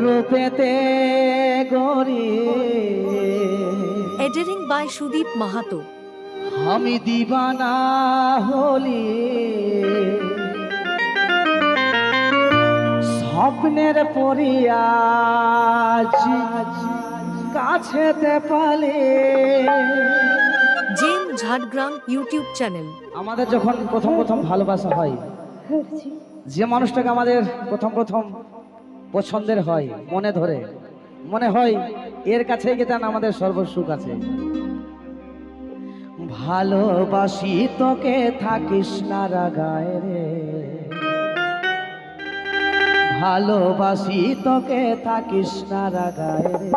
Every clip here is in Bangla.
রূপেতে গরি এডিটিং বাই সুদীপ মাহাতো। আমি দিবানা হলি স্বপ্নের পরিয়াজ কাছেতে পালে। জেম ঝাড়গ্রাম ইউটিউব চ্যানেল। আমাদের যখন প্রথম প্রথম ভালোবাসা হয়, যে মানুষটাকে আমাদের প্রথম প্রথম পছন্দের হয়, মনে ধরে, মনে হয় এর কাছে গেলে আমাদের সর্বসুখ আছে। ভালোবাসি তোকে থাকিস না রাগায় রে, ভালোবাসি তোকে থাকিস না রাগায় রে।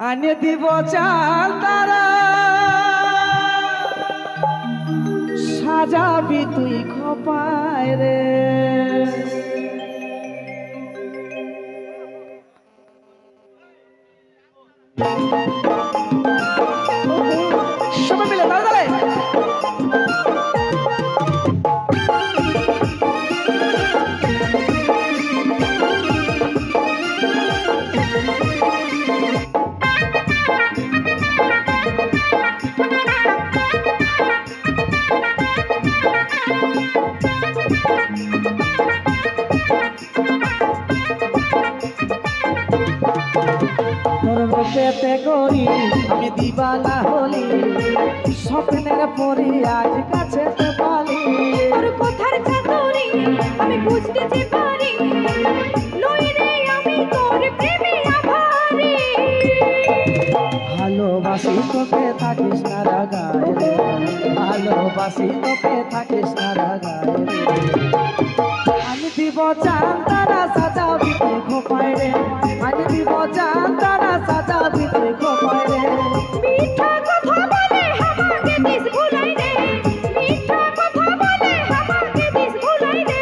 আনে দিব চাল তারা সাজাবি তুই খোপায় রে। সবাই মিলে তাড়াতাড়ি রূপেতে করি আমি দিবানা হলি স্বপ্নের পরি আজ কাছেতে পালি। তোর কথার চাতুরি আমি বুঝতে পারি, লই রে আমি তোর প্রেমে আভারি। ভালোবাসি তোকে থাকিস না রাগায় রে, ভালোবাসি তোকে থাকিস না রাগায় রে। আমি দিব চাল তারা সাজাবি তুই খোপায় রে, আমি দিব চাল তারা সাজাবি তুই খোপায় রে। মিঠা কথা বলে আমাকে দিস ভুলাই রে, মিঠা কথা বলে আমাকে দিস ভুলাই রে।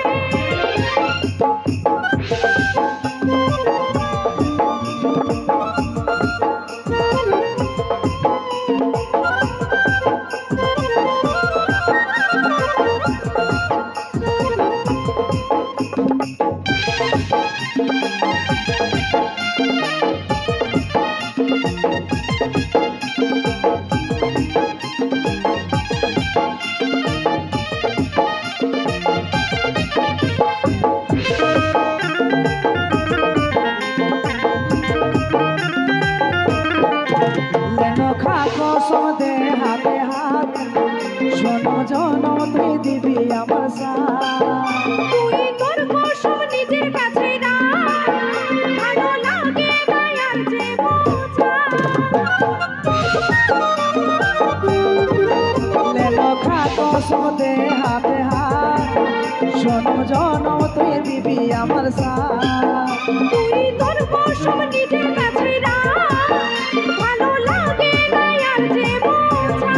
কসম দে হাতে হাত শোনো জনম তুই দিবি আমার সাথ। তুই তোর কসম নিজের কাছে রাখ, ভালো লাগে মায়ার যে বোঝা। লেখা কসম দে হাতে হাত শোনো জনম তুই দিবি আমার সাথ। তুই তোর কসম নিজের কাছে রাখ, ভালো লাগে মায়ার যে বোঝা।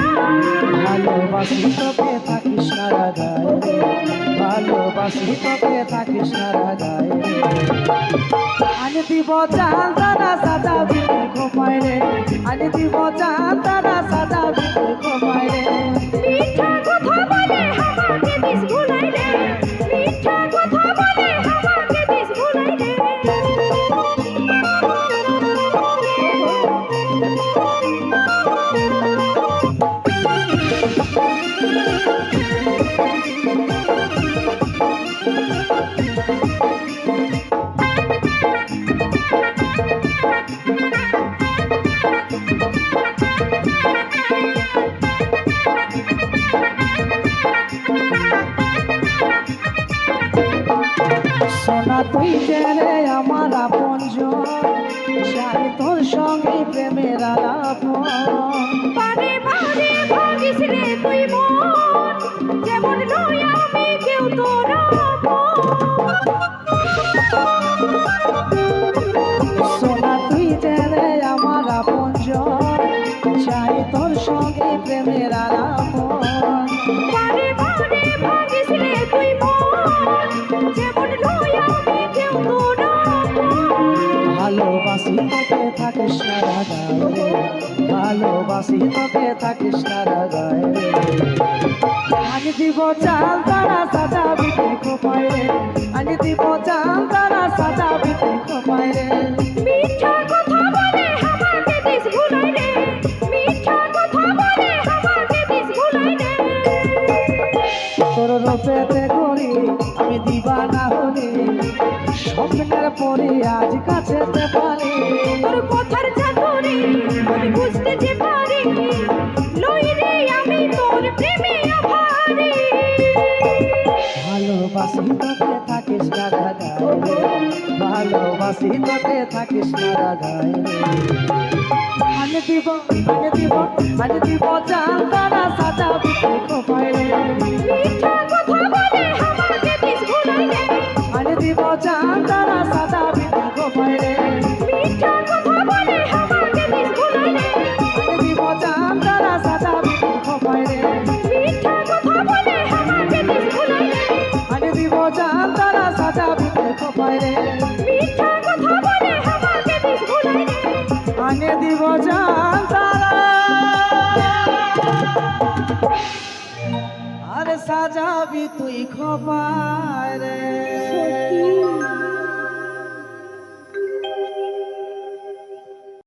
ভালোবাসি তোকে থাকিস না রাগায় রে, ভালোবাসি তোকে থাকিস না রাগায় রে। আনি দিব চাল তারা সাজাবি তুই খোপায় রে, আনি দিব চাল তারা সাজাবি তুই খোপায় রে। মিঠা কথা বলে আমাকে দিস ভুলাই রে, মিঠা কথা বলে আমাকে দিস ভুলাই রে। সোনা তুই যে রে আমার আপনজন, চাই তোর সঙ্গে প্রেমের আলাপন। বারে বারে ভাগিস রে তুই মন, যেমন নই আমি কেউ তোর আপন। সোনা তুই যে রে আমার আপনজন, চাই তোর সঙ্গে প্রেমের আলাপন। বারে বারে ভাগিস রে তুই মন, যেমন নই আমি কেউ তোর আপন। ভালোবাসি তোকে থাকিস না রাগায় রে, ভালোবাসি তোকে থাকিস না রাগায় রে। আনি দিব চাল তারা সাজাবি তুই খোপায় রে, আনি দিব জান তারা সাজাবি তুই খোপায় রে মিঠা কথা বলে আমাকে দিস ভুলাই রে মিঠা কথা বলে আমাকে দিস ভুলাই রে তোর রূপেতে করি আমি দিবানা হলি স্বপ্নের পরে আজ কাছেতে পারি তোর কথার চাতুরি আমি বুঝতে যে পারি লই রে আমি তোর প্রেমে আভারি ভালোবাসি তোকে থাকিস না রাগায় রে ভালোবাসি তোকে থাকিস না রাগায় রে আনে দিব জান তারা সাজাবি তুই খোপায় রে মিঠা কথা বলে আমাকে দিস ভুলাই রে আনে দিব জান তারা সাজাবি তুই খোপায় রে মিঠা কথা বলে আমাকে দিস ভুলাই রে আনে দিব জান তারা সাজাবি তুই খোপায় রে মিঠা কথা বলে আমাকে দিস ভুলাই রে আনে দিব জান তারা সাজাবি তুই খোপায় রে মিঠা কথা বলে আমাকে দিস ভুলাই রে আনে দিব জান তারা আরে সাজাবি তুই খোপায় রে